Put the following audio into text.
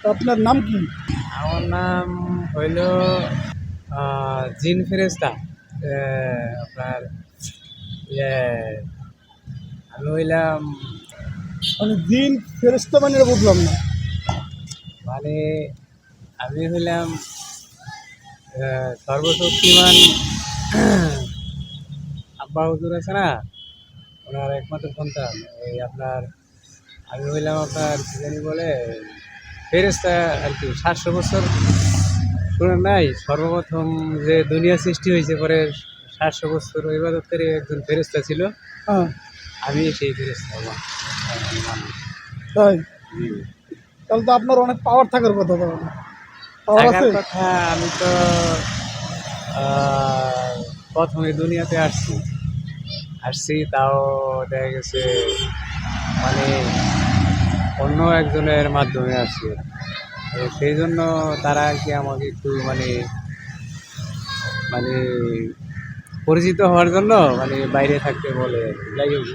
তো আপনার নাম কি? আমার নাম হইল জিন ফেরেস্তা। আপনার ইয়ে আমি হইলাম মানে জিন ফেরেশতা মানে এটা বুঝলাম না। মানে আমি হইলাম সর্বশক্তিমান আব্বা হুজুর আছে না, ওনার একমাত্র সন্তান। এই আপনার আমি হইলাম আপনার কি জানি বলে ফেরেস্তা আর কি। 700 বছর শুনেন নাই, সর্বপ্রথম যে দুনিয়া সৃষ্টি হয়েছে পরে 700 বছর ইবাদতের একজন ফেরেস্তা ছিল। হ্যাঁ, আমি সেই ফেরেস্তা মানুষ। তাই? তাহলে তো আপনার অনেক পাওয়ার থাকার কথা তাহলে। পাওয়ার থাকার আছে? কথা, আমি তো প্রথমে দুনিয়াতে আসছি তাও দেখা গেছে মানে অন্য একজনের মাধ্যমে আসছি। তো সেই জন্য তারা আর কি আমাকে একটু মানে মানে পরিচিত হওয়ার জন্য মানে বাইরে থাকতে বলে, যাই হোক।